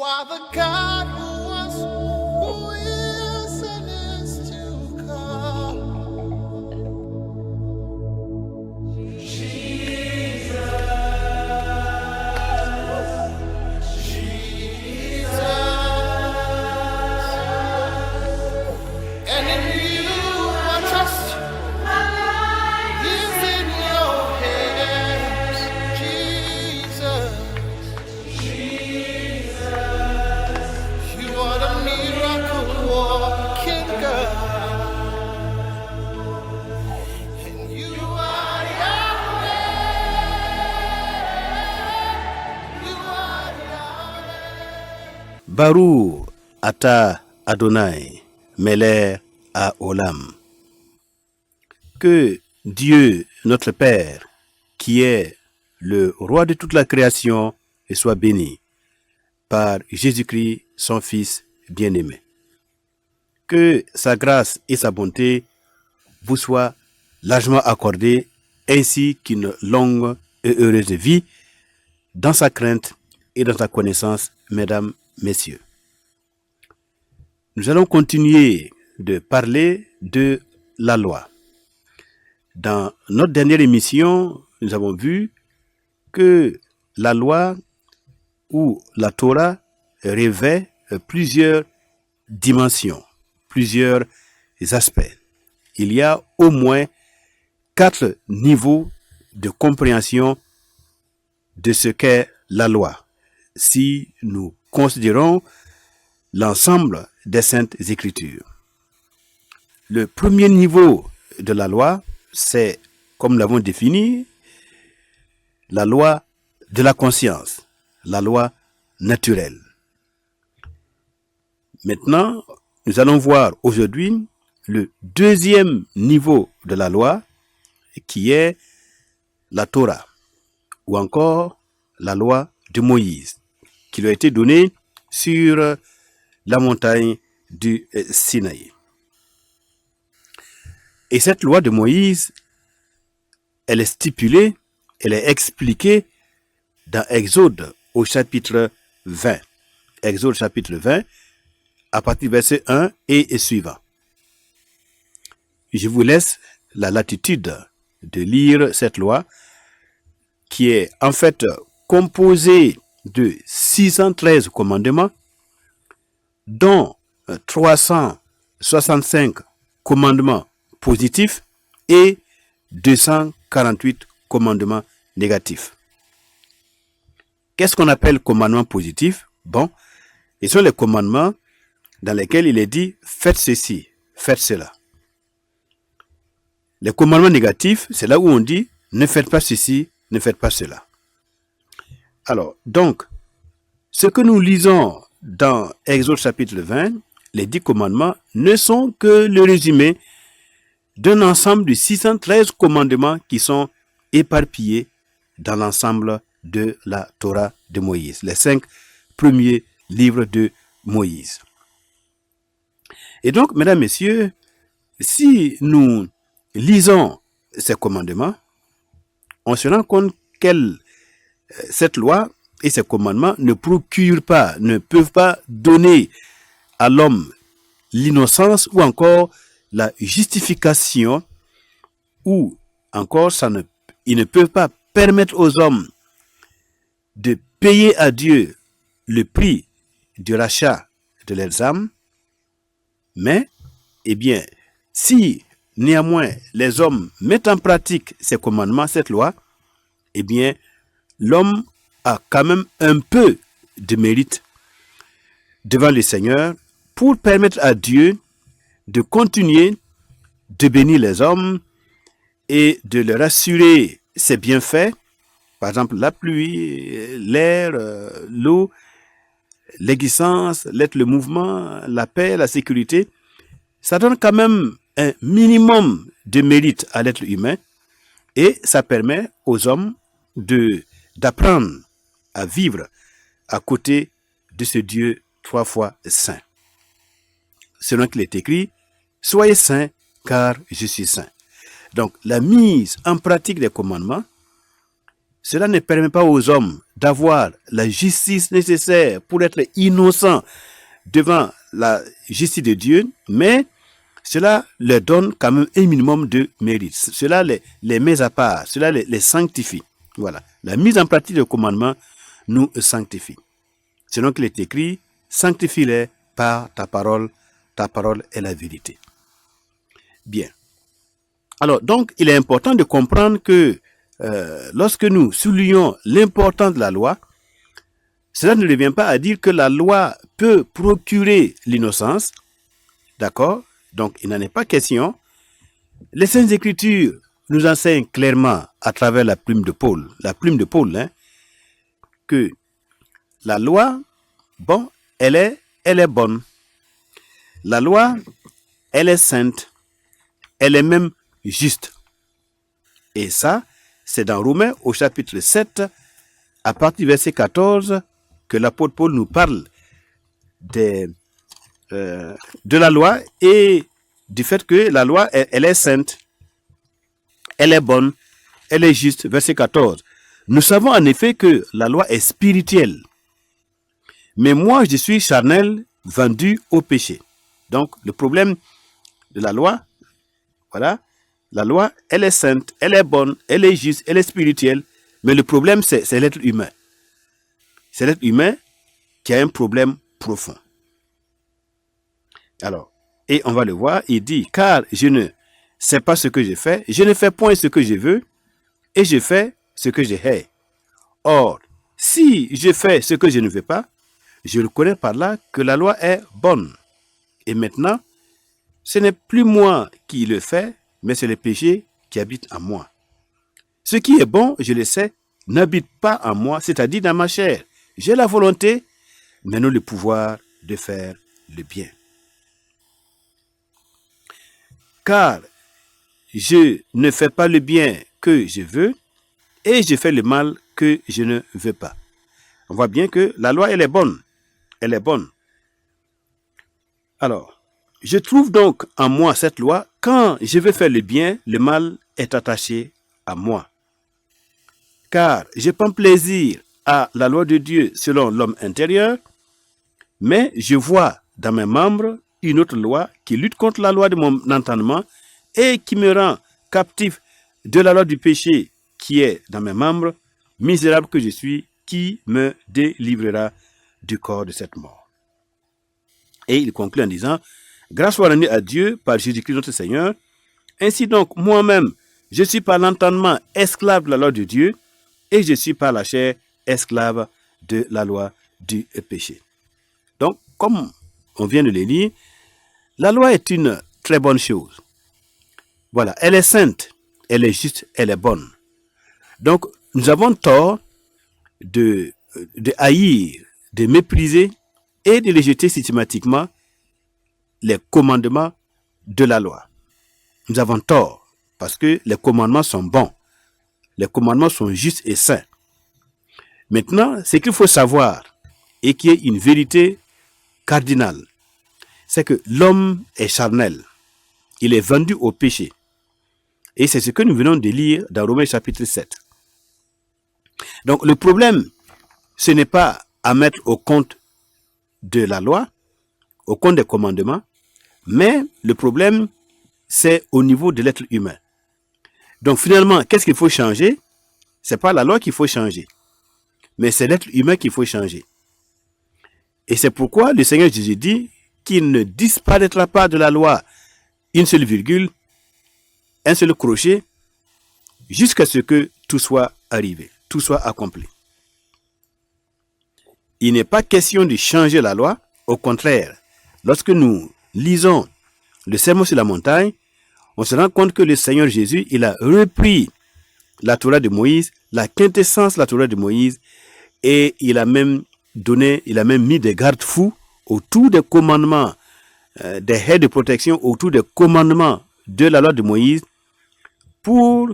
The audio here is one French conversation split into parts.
are the God who was, who is, and is to come. And in you I trust. My life is in your hands, Jesus. You are the miracle working God. And you are Yahweh. You are Yahweh. Barou Ata Adonai, Meler à Olam. Que Dieu, notre Père, qui est le roi de toute la création, soit béni par Jésus-Christ, son Fils bien-aimé. Que sa grâce et sa bonté vous soient largement accordées, ainsi qu'une longue et heureuse vie dans sa crainte et dans sa connaissance, mesdames, messieurs. Nous allons continuer de parler de la loi. Dans notre dernière émission, nous avons vu que la loi ou la Torah revêt plusieurs dimensions, plusieurs aspects. Il y a au moins 4 niveaux de compréhension de ce qu'est la loi, si nous considérons l'ensemble des Saintes Écritures. Le premier niveau de la loi, c'est, comme nous l'avons défini, la loi de la conscience, la loi naturelle. Maintenant, nous allons voir aujourd'hui le deuxième niveau de la loi, qui est la Torah, ou encore la loi de Moïse, qui lui a été donnée sur la montagne du Sinaï. Et cette loi de Moïse, elle est stipulée, elle est expliquée dans Exode au chapitre 20. Exode chapitre 20, à partir du verset 1 et suivant. Je vous laisse la latitude de lire cette loi, qui est en fait composée de 613 commandements, dont 365 commandements positifs et 248 commandements négatifs. Qu'est-ce qu'on appelle commandements positifs? Bon, ce sont les commandements dans lesquels il est dit « faites ceci, faites cela ». Les commandements négatifs, c'est là où on dit « ne faites pas ceci, ne faites pas cela ». Alors, donc, ce que nous lisons dans Exode chapitre 20, les 10 commandements ne sont que le résumé d'un ensemble de 613 commandements qui sont éparpillés dans l'ensemble de la Torah de Moïse, les 5 premiers livres de Moïse. Et donc, mesdames, messieurs, si nous lisons ces commandements, on se rend compte que cette loi et ces commandements ne procurent pas, ne peuvent pas donner à l'homme l'innocence ou encore la justification, ou encore ils ne peuvent pas permettre aux hommes de payer à Dieu le prix du rachat de leurs âmes. Mais, si néanmoins les hommes mettent en pratique ces commandements, cette loi, l'homme a quand même un peu de mérite devant le Seigneur pour permettre à Dieu de continuer de bénir les hommes et de leur assurer ses bienfaits, par exemple la pluie, l'air, l'eau, l'existence, l'être, le mouvement, la paix, la sécurité. Ça donne quand même un minimum de mérite à l'être humain et ça permet aux hommes d'apprendre à vivre à côté de ce Dieu 3 fois saint. Selon qu'il est écrit, soyez saints car je suis saint. Donc la mise en pratique des commandements, cela ne permet pas aux hommes d'avoir la justice nécessaire pour être innocent devant la justice de Dieu, mais cela leur donne quand même un minimum de mérite. Cela les met à part, cela les sanctifie. Voilà. La mise en pratique du commandement nous sanctifie. C'est donc qu'il est écrit, sanctifie-les par ta parole est la vérité. Bien. Alors, donc, il est important de comprendre que lorsque nous soulignons l'importance de la loi, cela ne revient pas à dire que la loi peut procurer l'innocence. D'accord? Donc, il n'en est pas question. Les Saintes Écritures nous enseignent clairement, à travers la plume de Paul, que la loi, bon, elle est bonne. La loi, elle est sainte. Elle est même juste. Et ça, c'est dans Romains au chapitre 7, à partir du verset 14, que l'apôtre Paul nous parle de la loi et du fait que la loi, elle est sainte, elle est bonne, elle est juste. Verset 14. Nous savons en effet que la loi est spirituelle, mais moi je suis charnel, vendu au péché. Donc le problème de la loi, voilà, la loi, elle est sainte, elle est bonne, elle est juste, elle est spirituelle, mais le problème c'est l'être humain. C'est l'être humain qui a un problème profond. Alors, et on va le voir, il dit, car je ne sais pas ce que je fais, je ne fais point ce que je veux, et je fais ce que je hais. Or, si je fais ce que je ne veux pas, je reconnais par là que la loi est bonne. Et maintenant, ce n'est plus moi qui le fais, mais c'est le péché qui habite en moi. Ce qui est bon, je le sais, n'habite pas en moi, c'est-à-dire dans ma chair. J'ai la volonté, mais non le pouvoir de faire le bien. Car je ne fais pas le bien que je veux, et je fais le mal que je ne veux pas. On voit bien que la loi, elle est bonne. Elle est bonne. Alors, je trouve donc en moi cette loi. Quand je veux faire le bien, le mal est attaché à moi. Car je prends plaisir à la loi de Dieu selon l'homme intérieur, mais je vois dans mes membres une autre loi qui lutte contre la loi de mon entendement et qui me rend captif de la loi du péché qui est dans mes membres. Misérable que je suis, qui me délivrera du corps de cette mort? Et il conclut en disant, grâce soit rendue à Dieu par Jésus-Christ notre Seigneur. Ainsi donc, moi-même, je suis par l'entendement esclave de la loi de Dieu et je suis par la chair esclave de la loi du péché. Donc, comme on vient de le lire, la loi est une très bonne chose. Voilà, elle est sainte, elle est juste, elle est bonne. Donc, nous avons tort de haïr, de mépriser et de rejeter systématiquement les commandements de la loi. Nous avons tort parce que les commandements sont bons. Les commandements sont justes et saints. Maintenant, ce qu'il faut savoir et qui est une vérité cardinale, c'est que l'homme est charnel. Il est vendu au péché. Et c'est ce que nous venons de lire dans Romains chapitre 7. Donc le problème, ce n'est pas à mettre au compte de la loi, au compte des commandements, mais le problème, c'est au niveau de l'être humain. Donc finalement, qu'est-ce qu'il faut changer? Ce n'est pas la loi qu'il faut changer, mais c'est l'être humain qu'il faut changer. Et c'est pourquoi le Seigneur Jésus dit qu'il ne disparaîtra pas de la loi une seule virgule, un seul crochet, jusqu'à ce que tout soit arrivé, tout soit accompli. Il n'est pas question de changer la loi. Au contraire, lorsque nous lisons le Sermon sur la montagne, on se rend compte que le Seigneur Jésus, il a repris la Torah de Moïse, la quintessence de la Torah de Moïse, et il a même mis des garde-fous autour des commandements, des haies de protection autour des commandements de la loi de Moïse pour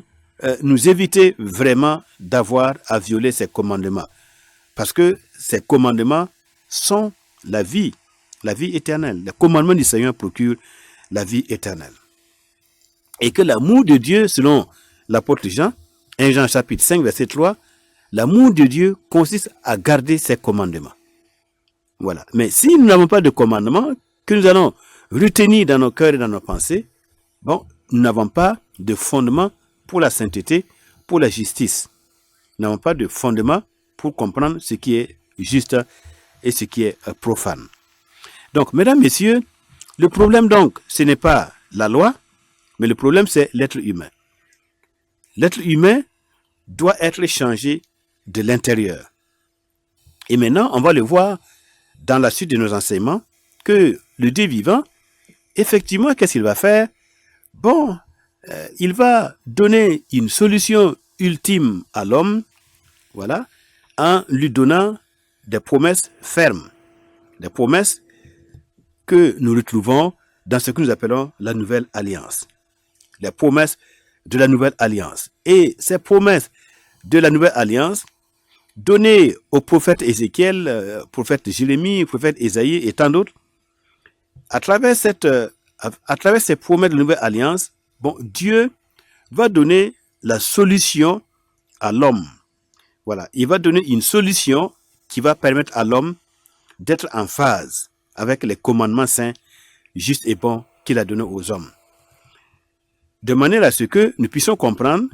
nous éviter vraiment d'avoir à violer ces commandements. Parce que ces commandements sont la vie éternelle. Les commandements du Seigneur procurent la vie éternelle. Et que l'amour de Dieu, selon l'apôtre Jean, 1 Jean chapitre 5, verset 3, L'amour de Dieu consiste à garder ses commandements. Voilà. Mais si nous n'avons pas de commandements que nous allons retenir dans nos cœurs et dans nos pensées, bon, nous n'avons pas de fondement pour la sainteté, pour la justice. Nous n'avons pas de fondement pour comprendre ce qui est juste et ce qui est profane. Donc, mesdames, messieurs, le problème donc, ce n'est pas la loi, mais le problème c'est l'être humain. L'être humain doit être changé de l'intérieur. Et maintenant, on va le voir dans la suite de nos enseignements, que le Dieu vivant, effectivement, qu'est-ce qu'il va faire? Bon, il va donner une solution ultime à l'homme, voilà, en lui donnant des promesses fermes, des promesses que nous retrouvons dans ce que nous appelons la nouvelle alliance. Les promesses de la nouvelle alliance. Et ces promesses de la nouvelle alliance, données au prophète Ézéchiel, prophète Jérémie, prophète Ésaïe et tant d'autres, à travers ces promesses de la nouvelle alliance, bon, Dieu va donner la solution à l'homme. Voilà, il va donner une solution qui va permettre à l'homme d'être en phase avec les commandements saints, justes et bons qu'il a donnés aux hommes. De manière à ce que nous puissions comprendre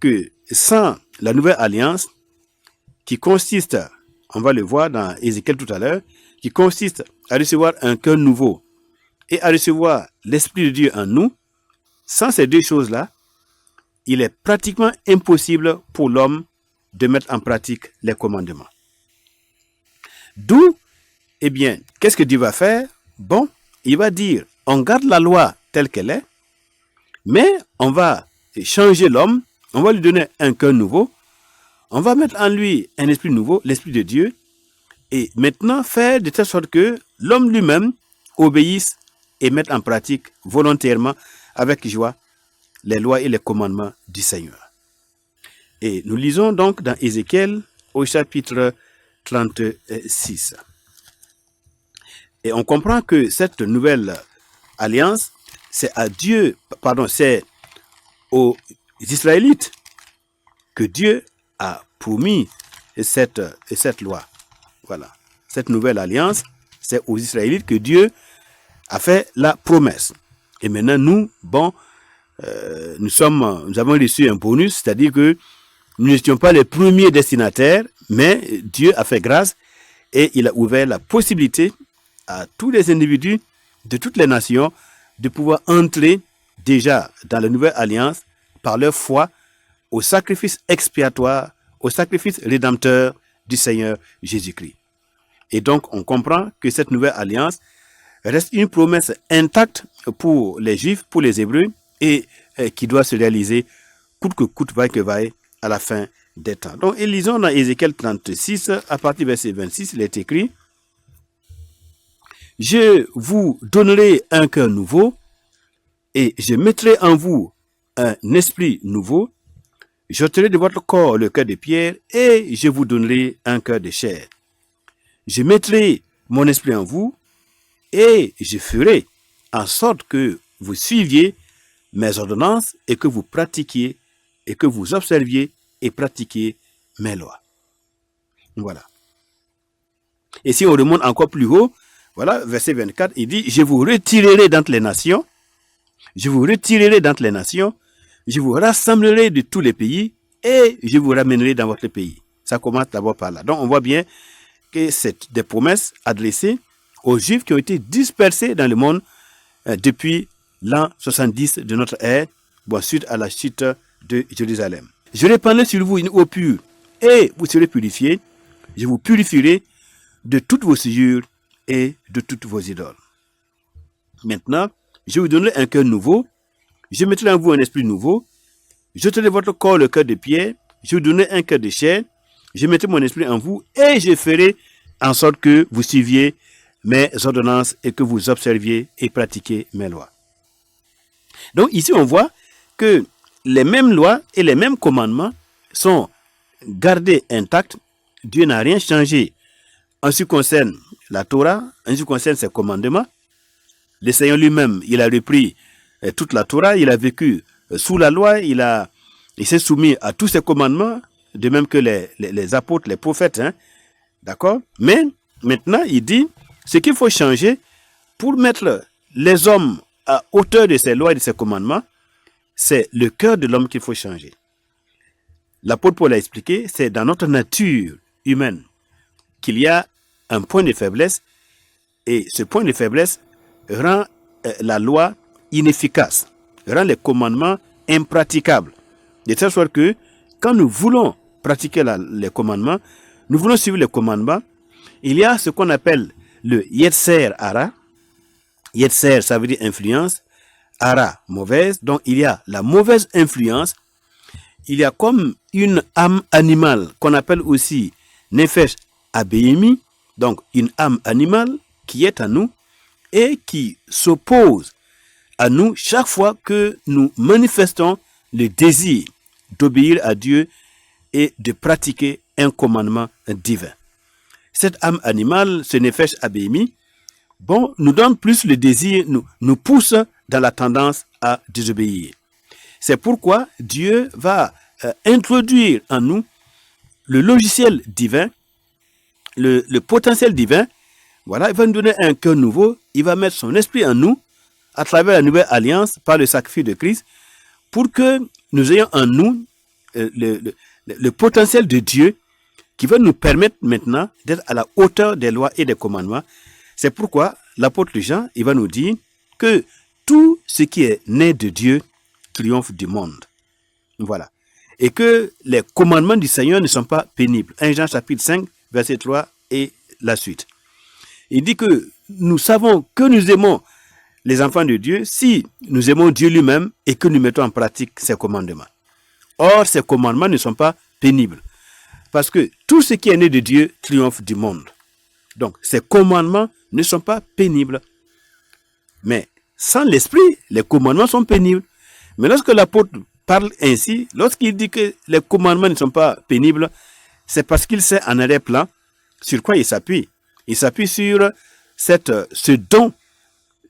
que sans la nouvelle alliance, qui consiste, on va le voir dans Ézéchiel tout à l'heure, qui consiste à recevoir un cœur nouveau et à recevoir l'Esprit de Dieu en nous, sans ces deux choses-là, il est pratiquement impossible pour l'homme de mettre en pratique les commandements. D'où, eh bien, qu'est-ce que Dieu va faire? Bon, il va dire, on garde la loi telle qu'elle est, mais on va changer l'homme, on va lui donner un cœur nouveau, on va mettre en lui un esprit nouveau, l'esprit de Dieu, et maintenant faire de telle sorte que l'homme lui-même obéisse et mette en pratique volontairement, avec joie, les lois et les commandements du Seigneur. Et nous lisons donc dans Ézéchiel au chapitre 36. Et on comprend que cette nouvelle alliance, c'est c'est aux Israélites que Dieu a promis cette loi. Voilà. Cette nouvelle alliance, c'est aux Israélites que Dieu a fait la promesse. Et maintenant, nous, bon, nous avons reçu un bonus, c'est-à-dire que nous n'étions pas les premiers destinataires, mais Dieu a fait grâce et il a ouvert la possibilité à tous les individus de toutes les nations de pouvoir entrer déjà dans la nouvelle alliance par leur foi au sacrifice expiatoire, au sacrifice rédempteur du Seigneur Jésus-Christ. Et donc, on comprend que cette nouvelle alliance reste une promesse intacte pour les Juifs, pour les Hébreux, et qui doit se réaliser coûte que coûte, vaille que vaille, à la fin des temps. Donc, et lisons dans Ézéchiel 36, à partir du verset 26, il est écrit: « Je vous donnerai un cœur nouveau, et je mettrai en vous un esprit nouveau. J'ôterai de votre corps le cœur de pierre, et je vous donnerai un cœur de chair. Je mettrai mon esprit en vous, et je ferai en sorte que vous suiviez mes ordonnances et que vous pratiquiez et que vous observiez et pratiquiez mes lois. » Voilà. Et si on remonte encore plus haut, voilà, verset 24, il dit: « Je vous retirerai d'entre les nations, je vous retirerai d'entre les nations, je vous rassemblerai de tous les pays et je vous ramènerai dans votre pays. » Ça commence d'abord par là. Donc on voit bien que c'est des promesses adressées aux Juifs qui ont été dispersés dans le monde depuis l'an 70 de notre ère, suite à la chute de Jérusalem. « Je répandrai sur vous une eau pure et vous serez purifiés. Je vous purifierai de toutes vos souillures et de toutes vos idoles. Maintenant, je vous donnerai un cœur nouveau. Je mettrai en vous un esprit nouveau. Je jeterai votre corps le cœur de pierre. Je vous donnerai un cœur de chair. Je mettrai mon esprit en vous et je ferai en sorte que vous suiviez mes ordonnances et que vous observiez et pratiquiez mes lois. » Donc ici, on voit que les mêmes lois et les mêmes commandements sont gardés intacts. Dieu n'a rien changé en ce qui concerne la Torah, en ce qui concerne ses commandements. Le Seigneur lui-même, il a repris toute la Torah, il a vécu sous la loi, il s'est soumis à tous ses commandements, de même que les apôtres, les prophètes, hein, d'accord? Mais maintenant, il dit, ce qu'il faut changer pour mettre les hommes à hauteur de ces lois et de ces commandements, c'est le cœur de l'homme qu'il faut changer. L'apôtre Paul a expliqué, c'est dans notre nature humaine qu'il y a un point de faiblesse, et ce point de faiblesse rend la loi inefficace, rend les commandements impraticables. De telle sorte que quand nous voulons pratiquer les commandements, nous voulons suivre les commandements, il y a ce qu'on appelle le Yetzer Hara. Yetzer, ça veut dire influence. Hara, mauvaise. Donc il y a la mauvaise influence. Il y a comme une âme animale qu'on appelle aussi Nefesh Abéimi. Donc une âme animale qui est en nous et qui s'oppose à nous chaque fois que nous manifestons le désir d'obéir à Dieu et de pratiquer un commandement divin. Cette âme animale, ce Nefesh Abéimi, nous donne plus le désir, nous pousse dans la tendance à désobéir. C'est pourquoi Dieu va introduire en nous le logiciel divin, le potentiel divin. Voilà, il va nous donner un cœur nouveau, il va mettre son esprit en nous à travers la nouvelle alliance par le sacrifice de Christ pour que nous ayons en nous le potentiel de Dieu qui va nous permettre maintenant d'être à la hauteur des lois et des commandements. C'est pourquoi l'apôtre Jean, il va nous dire que tout ce qui est né de Dieu triomphe du monde. Voilà. Et que les commandements du Seigneur ne sont pas pénibles. 1 Jean chapitre 5, verset 3 et la suite. Il dit que nous savons que nous aimons les enfants de Dieu si nous aimons Dieu lui-même et que nous mettons en pratique ses commandements. Or, ces commandements ne sont pas pénibles. Parce que tout ce qui est né de Dieu triomphe du monde. Donc, ces commandements ne sont pas pénibles. Mais sans l'esprit, les commandements sont pénibles. Mais lorsque l'apôtre parle ainsi, lorsqu'il dit que les commandements ne sont pas pénibles, c'est parce qu'il sait en arrière-plan sur quoi il s'appuie. Il s'appuie sur ce don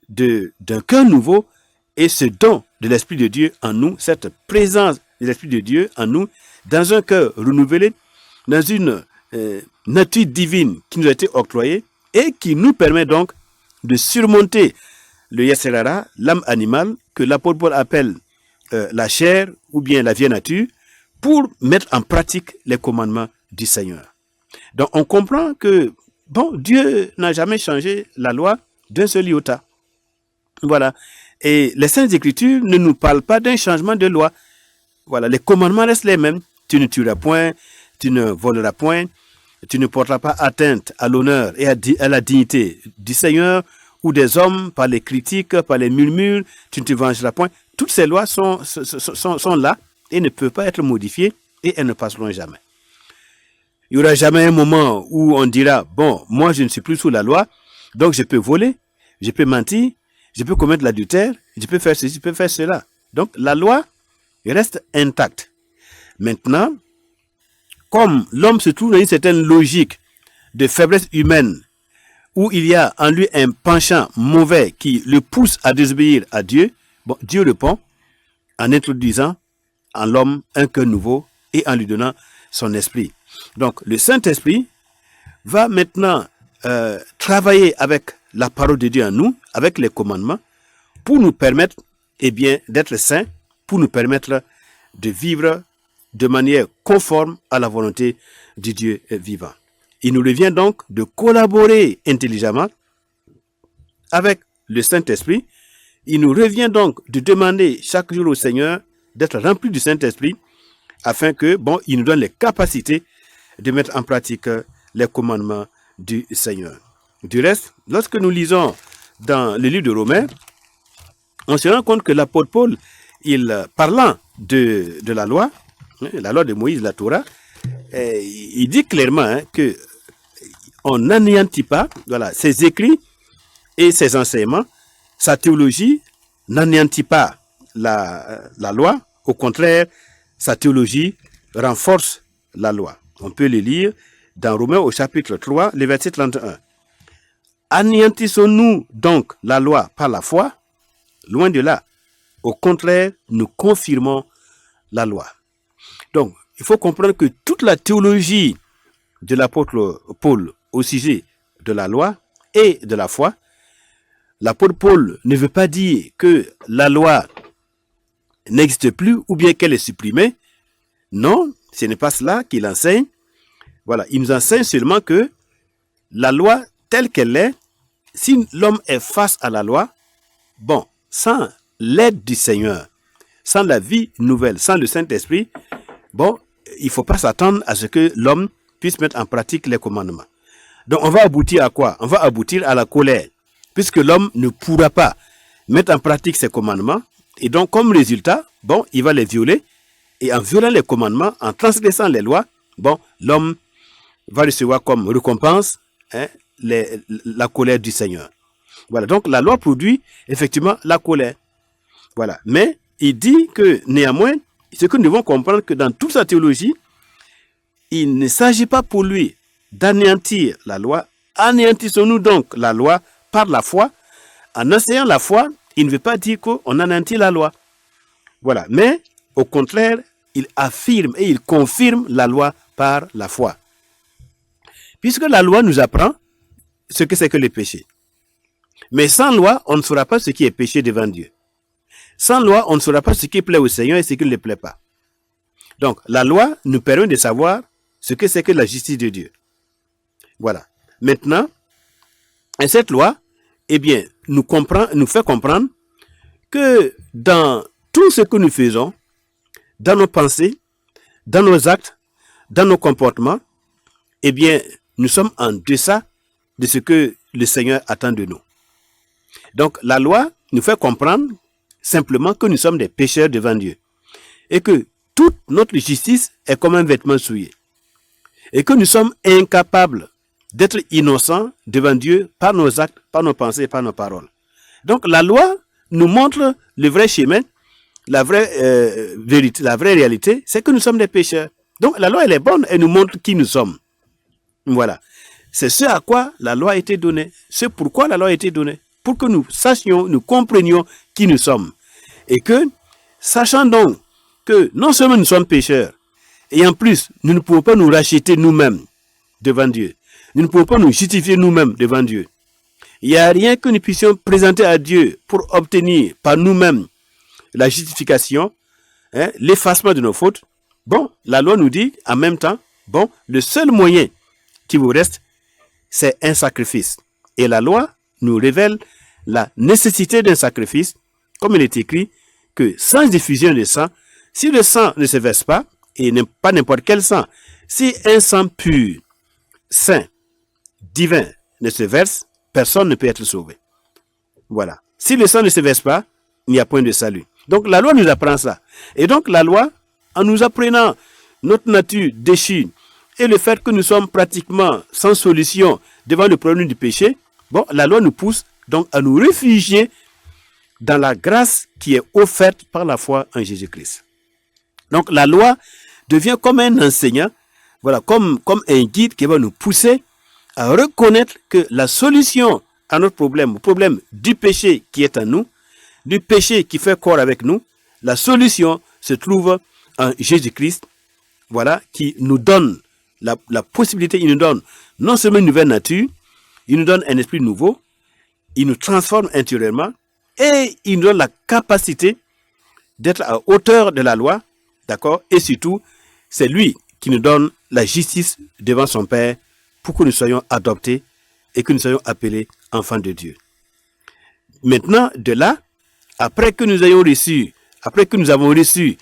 d'un cœur nouveau et ce don de l'Esprit de Dieu en nous, cette présence de l'Esprit de Dieu en nous, dans un cœur renouvelé, dans une nature divine qui nous a été octroyée et qui nous permet donc de surmonter le Yetzer Hara, l'âme animale, que l'apôtre Paul appelle la chair ou bien la vieille nature, pour mettre en pratique les commandements du Seigneur. Donc on comprend que Dieu n'a jamais changé la loi d'un seul iota. Voilà. Et les Saintes Écritures ne nous parlent pas d'un changement de loi. Voilà, les commandements restent les mêmes. Tu ne tueras point, tu ne voleras point, tu ne porteras pas atteinte à l'honneur et à la dignité du Seigneur ou des hommes par les critiques, par les murmures, tu ne te vengeras point. Toutes ces lois sont là et ne peuvent pas être modifiées et elles ne passeront jamais. Il n'y aura jamais un moment où on dira, moi je ne suis plus sous la loi, donc je peux voler, je peux mentir, je peux commettre l'adultère, je peux faire ceci, je peux faire cela. Donc la loi reste intacte. Maintenant, comme l'homme se trouve dans une certaine logique de faiblesse humaine, où il y a en lui un penchant mauvais qui le pousse à désobéir à Dieu, Dieu répond en introduisant en l'homme un cœur nouveau et en lui donnant son esprit. Donc le Saint-Esprit va maintenant travailler avec la parole de Dieu en nous, avec les commandements, pour nous permettre d'être saints, pour nous permettre de vivre de manière conforme à la volonté du Dieu vivant. Il nous revient donc de collaborer intelligemment avec le Saint-Esprit. Il nous revient donc de demander chaque jour au Seigneur d'être rempli du Saint-Esprit afin que, il nous donne les capacités de mettre en pratique les commandements du Seigneur. Du reste, lorsque nous lisons dans le livre de Romains, on se rend compte que l'apôtre Paul, parlant de la loi de Moïse, la Torah, il dit clairement que on n'anéantit pas ses écrits et ses enseignements. Sa théologie n'anéantit pas la loi. Au contraire, sa théologie renforce la loi. On peut le lire dans Romains au chapitre 3, le verset 31. Anéantissons-nous donc la loi par la foi? Loin de là. Au contraire, nous confirmons la loi. Donc, il faut comprendre que toute la théologie de l'apôtre Paul au sujet de la loi et de la foi, l'apôtre Paul ne veut pas dire que la loi n'existe plus ou bien qu'elle est supprimée. Non, ce n'est pas cela qu'il enseigne. Voilà, il nous enseigne seulement que la loi telle qu'elle est, si l'homme est face à la loi, bon, sans l'aide du Seigneur, sans la vie nouvelle, sans le Saint-Esprit, bon, il ne faut pas s'attendre à ce que l'homme puisse mettre en pratique les commandements. Donc, on va aboutir à quoi? On va aboutir à la colère, puisque l'homme ne pourra pas mettre en pratique ses commandements. Et donc, comme résultat, bon, il va les violer. Et en violant les commandements, en transgressant les lois, bon, l'homme va recevoir comme récompense la colère du Seigneur. Voilà, donc la loi produit effectivement la colère. Voilà, mais il dit que néanmoins, ce que nous devons comprendre, que dans toute sa théologie, il ne s'agit pas pour lui d'anéantir la loi. Anéantissons-nous donc la loi par la foi. En enseignant la foi, il ne veut pas dire qu'on anéantit la loi. Voilà, mais au contraire, il affirme et il confirme la loi par la foi. Puisque la loi nous apprend ce que c'est que le péché. Mais sans loi, on ne saura pas ce qui est péché devant Dieu. Sans loi, on ne saura pas ce qui plaît au Seigneur et ce qui ne le plaît pas. Donc, la loi nous permet de savoir ce que c'est que la justice de Dieu. Voilà. Maintenant, cette loi, eh bien, nous fait comprendre que dans tout ce que nous faisons, dans nos pensées, dans nos actes, dans nos comportements, eh bien, nous sommes en deçà de ce que le Seigneur attend de nous. Donc, la loi nous fait comprendre simplement que nous sommes des pécheurs devant Dieu. Et que toute notre justice est comme un vêtement souillé. Et que nous sommes incapables d'être innocents devant Dieu par nos actes, par nos pensées, par nos paroles. Donc, la loi nous montre le vrai chemin, la vraie vérité, la vraie réalité, c'est que nous sommes des pécheurs. Donc, la loi, elle est bonne, elle nous montre qui nous sommes. Voilà. C'est ce à quoi la loi a été donnée. C'est pourquoi la loi a été donnée. Pour que nous sachions, nous comprenions qui nous sommes. Et que, sachant donc que non seulement nous sommes pécheurs, et en plus, nous ne pouvons pas nous racheter nous-mêmes devant Dieu. Nous ne pouvons pas nous justifier nous-mêmes devant Dieu. Il n'y a rien que nous puissions présenter à Dieu pour obtenir par nous-mêmes la justification, l'effacement de nos fautes. Bon, la loi nous dit en même temps, bon, le seul moyen qui vous reste, c'est un sacrifice. Et la loi nous révèle la nécessité d'un sacrifice, comme il est écrit, que sans diffusion de sang, si le sang ne se verse pas, et pas n'importe quel sang, si un sang pur, saint, divin ne se verse, personne ne peut être sauvé. Voilà. Si le sang ne se verse pas, il n'y a point de salut. Donc la loi nous apprend ça. Et donc la loi, en nous apprenant notre nature déchue et le fait que nous sommes pratiquement sans solution devant le problème du péché, bon, la loi nous pousse donc à nous réfugier dans la grâce qui est offerte par la foi en Jésus-Christ. Donc la loi devient comme un enseignant, voilà, comme un guide qui va nous pousser à reconnaître que la solution à notre problème, au problème du péché qui est en nous, du péché qui fait corps avec nous, la solution se trouve en Jésus-Christ, voilà, qui nous donne la possibilité, il nous donne non seulement une nouvelle nature, il nous donne un esprit nouveau, il nous transforme intérieurement et il nous donne la capacité d'être à hauteur de la loi, d'accord? Et surtout, c'est lui qui nous donne la justice devant son Père pour que nous soyons adoptés et que nous soyons appelés enfants de Dieu. Maintenant, de là, après que nous avons reçu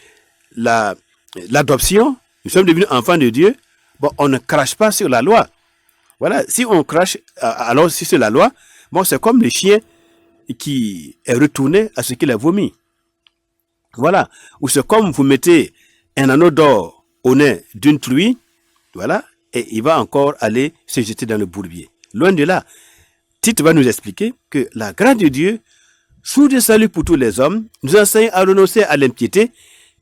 l'adoption, nous sommes devenus enfants de Dieu, bon, on ne crache pas sur la loi. Voilà, si on crache alors si c'est la loi, bon, c'est comme le chien qui est retourné à ce qu'il a vomi. Voilà, ou c'est comme vous mettez un anneau d'or au nez d'une truie, voilà, et il va encore aller se jeter dans le bourbier. Loin de là, Tite va nous expliquer que la grâce de Dieu, sous le salut pour tous les hommes, nous enseigne à renoncer à l'impiété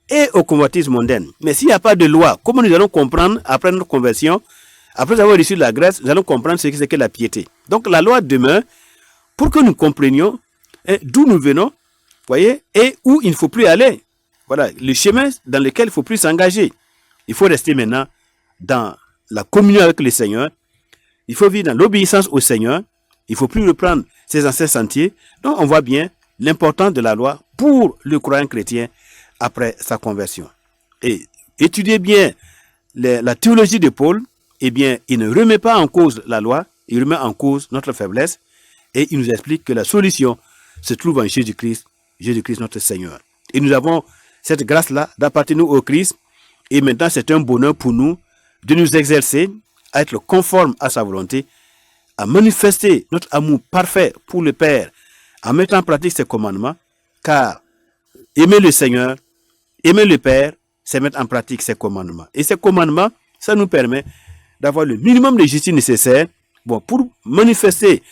et au convoitisme mondain. Mais s'il n'y a pas de loi, comment nous allons comprendre, après notre conversion, après avoir reçu la grâce, nous allons comprendre ce que c'est que la piété. Donc la loi demeure pour que nous comprenions d'où nous venons, voyez, et où il ne faut plus aller. Voilà, le chemin dans lequel il ne faut plus s'engager. Il faut rester maintenant dans la communion avec le Seigneur. Il faut vivre dans l'obéissance au Seigneur. Il ne faut plus reprendre ses anciens sentiers. Donc, on voit bien l'importance de la loi pour le croyant chrétien après sa conversion. Et étudiez bien la théologie de Paul. Eh bien, il ne remet pas en cause la loi, il remet en cause notre faiblesse et il nous explique que la solution se trouve en Jésus-Christ, Jésus-Christ notre Seigneur. Et nous avons cette grâce-là d'appartenir au Christ et maintenant c'est un bonheur pour nous de nous exercer à être conformes à sa volonté, à manifester notre amour parfait pour le Père, en mettant en pratique ses commandements, car aimer le Seigneur, aimer le Père, c'est mettre en pratique ses commandements. Et ces commandements, ça nous permet d'avoir le minimum de justice nécessaire pour manifester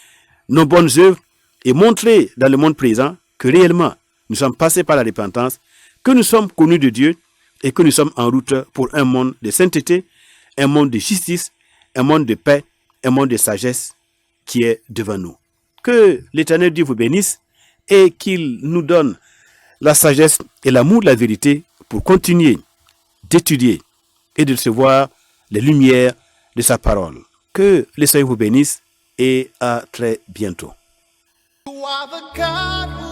nos bonnes œuvres et montrer dans le monde présent que réellement nous sommes passés par la repentance, que nous sommes connus de Dieu et que nous sommes en route pour un monde de sainteté, un monde de justice, un monde de paix, un monde de sagesse qui est devant nous. Que l'Éternel Dieu vous bénisse et qu'il nous donne la sagesse et l'amour de la vérité pour continuer d'étudier et de recevoir les lumières de sa parole. Que le Seigneur vous bénisse et à très bientôt. You are the God who